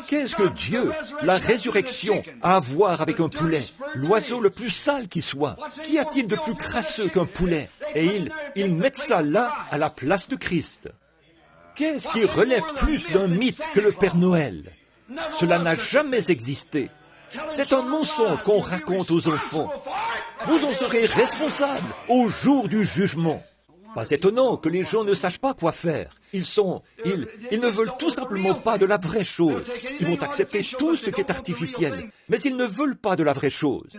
Qu'est-ce que Dieu, la résurrection, a à voir avec un poulet, l'oiseau le plus sale qui soit? Qu'y a-t-il de plus crasseux qu'un poulet? Et ils mettent ça là, à la place de Christ. Qu'est-ce qui relève plus d'un mythe que le Père Noël? Cela n'a jamais existé. C'est un mensonge qu'on raconte aux enfants. Vous en serez responsables au jour du jugement. Pas étonnant que les gens ne sachent pas quoi faire. Ils ne veulent tout simplement pas de la vraie chose. Ils vont accepter tout ce qui est artificiel, mais ils ne veulent pas de la vraie chose.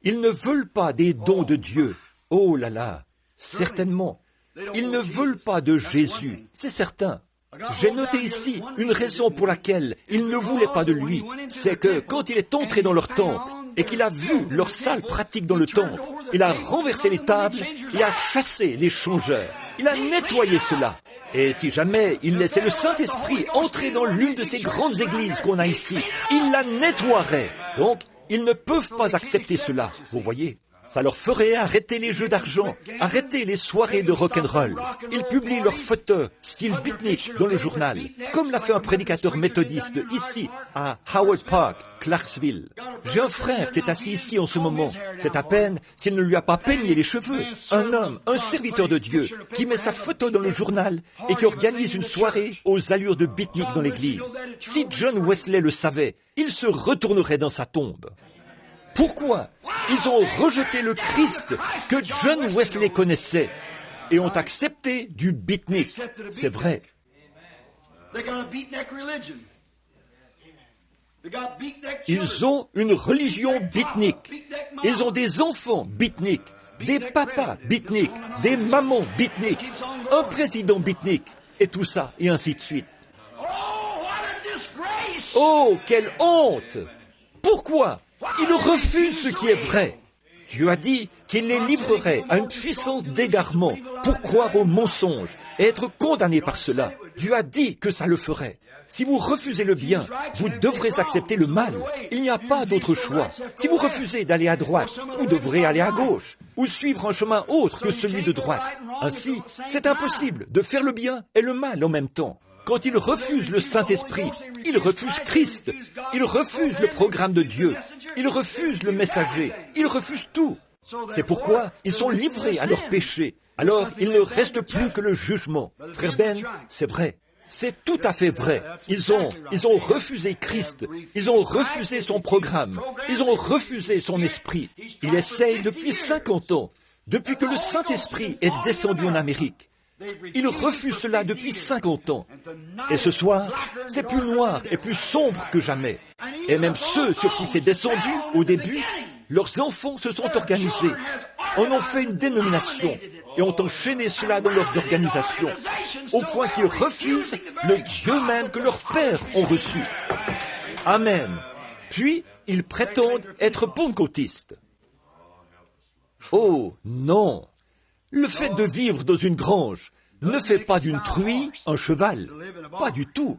Ils ne veulent pas des dons de Dieu. Oh là là, certainement. Ils ne veulent pas de Jésus, c'est certain. J'ai noté ici une raison pour laquelle ils ne voulaient pas de lui. C'est que quand il est entré dans leur temple et qu'il a vu leurs sales pratiques dans le temple, il a renversé les tables et a chassé les changeurs. Il a nettoyé cela. Et si jamais il laissait le Saint-Esprit entrer dans l'une de ces grandes églises qu'on a ici, il la nettoierait. Donc, ils ne peuvent pas accepter cela, vous voyez. Ça leur ferait arrêter les jeux d'argent, arrêter les soirées de rock'n'roll. Ils publient leurs photos, style beatnik, dans le journal, comme l'a fait un prédicateur méthodiste ici, à Howard Park, Clarksville. J'ai un frère qui est assis ici en ce moment. C'est à peine s'il ne lui a pas peigné les cheveux. Un homme, un serviteur de Dieu, qui met sa photo dans le journal et qui organise une soirée aux allures de beatnik dans l'église. Si John Wesley le savait, il se retournerait dans sa tombe. Pourquoi? Ils ont rejeté le Christ que John Wesley connaissait et ont accepté du beatnik. C'est vrai. Ils ont une religion beatnik. Ils ont des enfants beatnik, des papas beatnik, des mamans beatnik, un président beatnik, et tout ça, et ainsi de suite. Oh, quelle honte! Pourquoi? Ils refusent ce qui est vrai. Dieu a dit qu'il les livrerait à une puissance d'égarement pour croire aux mensonges et être condamnés par cela. Dieu a dit que ça le ferait. Si vous refusez le bien, vous devrez accepter le mal. Il n'y a pas d'autre choix. Si vous refusez d'aller à droite, vous devrez aller à gauche ou suivre un chemin autre que celui de droite. Ainsi, c'est impossible de faire le bien et le mal en même temps. Quand ils refusent le Saint-Esprit, ils refusent Christ, ils refusent le programme de Dieu, ils refusent le messager, ils refusent tout. C'est pourquoi ils sont livrés à leurs péchés. Alors, il ne reste plus que le jugement. Frère Ben, c'est vrai. C'est tout à fait vrai. Ils ont refusé Christ. Ils ont refusé son programme. Ils ont refusé son esprit. Il essaye depuis 50 ans, depuis que le Saint-Esprit est descendu en Amérique. Ils refusent cela depuis 50 ans. Et ce soir, c'est plus noir et plus sombre que jamais. Et même ceux sur qui c'est descendu au début, leurs enfants se sont organisés, en ont fait une dénomination et ont enchaîné cela dans leurs organisations, au point qu'ils refusent le Dieu même que leurs pères ont reçu. Amen. Puis, ils prétendent être pentecôtistes. Oh, non! Le fait de vivre dans une grange ne fait pas d'une truie un cheval. Pas du tout.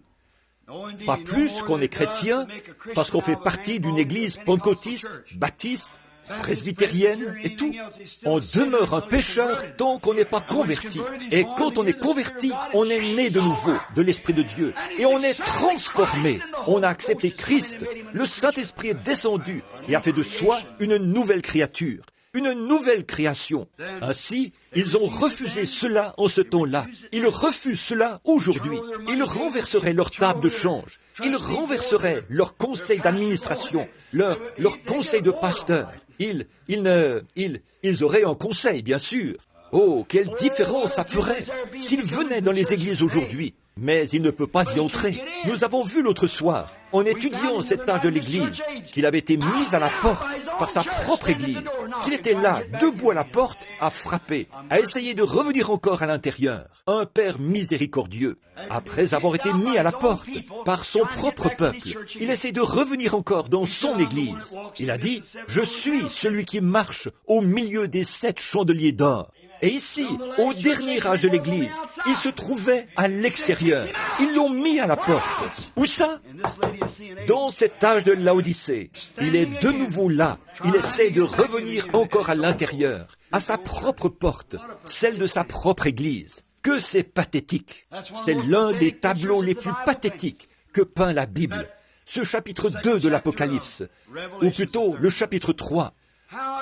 Pas plus qu'on est chrétien parce qu'on fait partie d'une église pentecôtiste, baptiste, presbytérienne et tout. On demeure un pécheur tant qu'on n'est pas converti. Et quand on est converti, on est né de nouveau de l'Esprit de Dieu. Et on est transformé. On a accepté Christ. Le Saint-Esprit est descendu et a fait de soi une nouvelle créature. Une nouvelle création. Ainsi, ils ont refusé cela en ce temps-là. Ils refusent cela aujourd'hui. Ils renverseraient leur table de change. Ils renverseraient leur conseil d'administration, leur conseil de pasteur. Ils auraient un conseil, bien sûr. Oh, quelle différence ça ferait s'ils venaient dans les églises aujourd'hui. Mais il ne peut pas y entrer. Nous avons vu l'autre soir, en étudiant cet âge de l'Église, qu'il avait été mis à la porte par sa propre Église, qu'il était là, debout à la porte, à frapper, à essayer de revenir encore à l'intérieur. Un Père miséricordieux, après avoir été mis à la porte par son propre peuple, il essaie de revenir encore dans son Église. Il a dit, « Je suis celui qui marche au milieu des 7 chandeliers d'or. » Et ici, au dernier âge de l'Église, il se trouvait à l'extérieur. Ils l'ont mis à la porte. Où ça? Dans cet âge de Laodicée. Il est de nouveau là. Il essaie de revenir encore à l'intérieur, à sa propre porte, celle de sa propre Église. Que c'est pathétique. C'est l'un des tableaux les plus pathétiques que peint la Bible. Ce chapitre 2 de l'Apocalypse, ou plutôt le chapitre 3,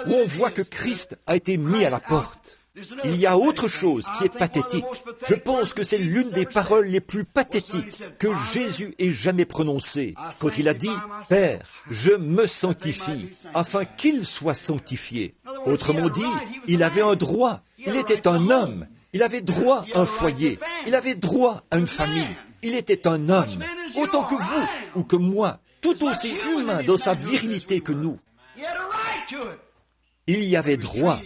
où on voit que Christ a été mis à la porte. Il y a autre chose qui est pathétique. Je pense que c'est l'une des paroles les plus pathétiques que Jésus ait jamais prononcées, quand il a dit « Père, je me sanctifie, afin qu'il soit sanctifié ». Autrement dit, il avait un droit, il était un homme, il avait droit à un foyer, il avait droit à une famille, il était un homme, autant que vous ou que moi, tout aussi humain dans sa virilité que nous. Il y avait droit,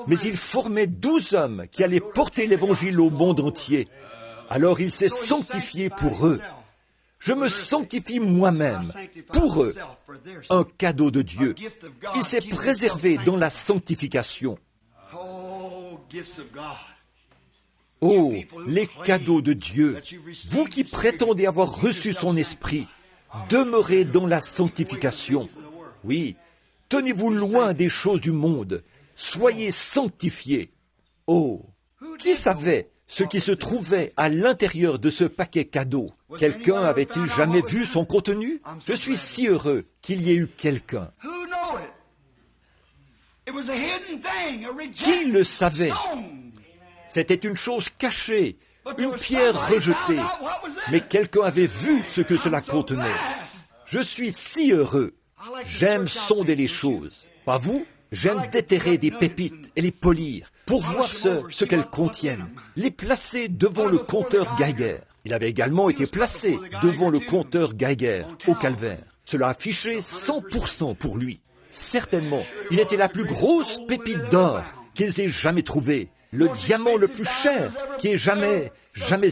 mais il formait 12 hommes qui allaient porter l'Évangile au monde entier. Alors il s'est sanctifié pour eux. Je me sanctifie moi-même pour eux, un cadeau de Dieu. Il s'est préservé dans la sanctification. Oh, les cadeaux de Dieu, vous qui prétendez avoir reçu son esprit, demeurez dans la sanctification. Oui, tenez-vous loin des choses du monde. Soyez sanctifiés. Oh, qui savait ce qui se trouvait à l'intérieur de ce paquet cadeau? Quelqu'un avait-il jamais vu son contenu? Je suis si heureux qu'il y ait eu quelqu'un. Qui le savait? C'était une chose cachée, une pierre rejetée. Mais quelqu'un avait vu ce que cela contenait. Je suis si heureux. J'aime sonder les choses. Pas vous? J'aime déterrer des pépites et les polir pour voir ce qu'elles contiennent. Les placer devant le compteur Geiger. Il avait également été placé devant le compteur Geiger au calvaire. Cela affichait 100% pour lui. Certainement, il était la plus grosse pépite d'or qu'ils aient jamais trouvée. Le diamant le plus cher qui ait jamais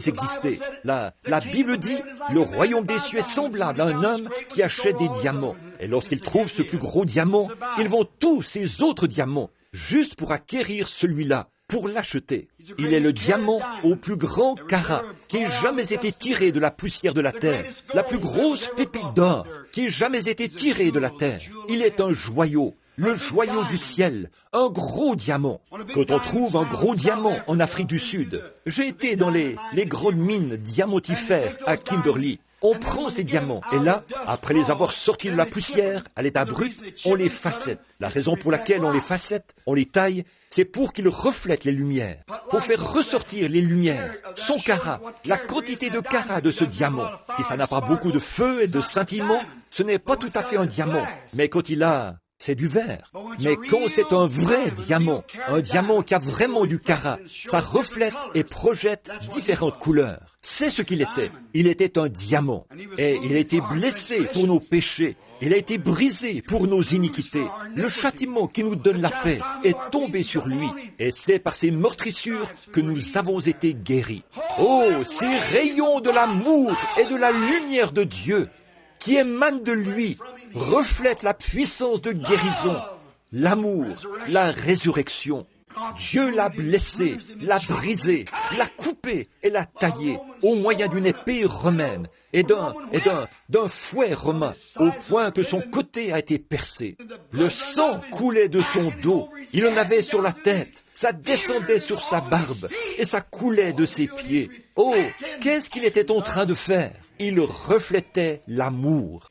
existé. La Bible dit, le royaume des cieux est semblable à un homme qui achète des diamants. Et lorsqu'il trouve ce plus gros diamant, il vend tous ces autres diamants, juste pour acquérir celui-là, pour l'acheter. Il est le diamant au plus grand carat qui ait jamais été tiré de la poussière de la terre. La plus grosse pépite d'or qui ait jamais été tirée de la terre. Il est un joyau. Le joyau du ciel, un gros diamant. Quand on trouve un gros diamant en Afrique du Sud, j'ai été dans les grandes mines diamantifères à Kimberley. On prend ces diamants et là, après les avoir sortis de la poussière, à l'état brut, on les facette. La raison pour laquelle on les facette, on les taille, c'est pour qu'ils reflètent les lumières, pour faire ressortir les lumières, son carat, la quantité de carat de ce diamant. Si ça n'a pas beaucoup de feu et de scintillement, ce n'est pas tout à fait un diamant, mais quand il a... c'est du verre. Mais quand c'est un vrai diamant, un diamant qui a vraiment du carat, ça reflète et projette différentes couleurs. C'est ce qu'il était. Il était un diamant. Et il a été blessé pour nos péchés. Il a été brisé pour nos iniquités. Le châtiment qui nous donne la paix est tombé sur lui. Et c'est par ses meurtrissures que nous avons été guéris. Oh, ces rayons de l'amour et de la lumière de Dieu qui émanent de lui reflète la puissance de guérison, l'amour, la résurrection. Dieu l'a blessé, l'a brisé, l'a coupé et l'a taillé au moyen d'une épée romaine et d'un fouet romain, au point que son côté a été percé. Le sang coulait de son dos, il en avait sur la tête, ça descendait sur sa barbe et ça coulait de ses pieds. Oh, qu'est-ce qu'il était en train de faire? Il reflétait l'amour.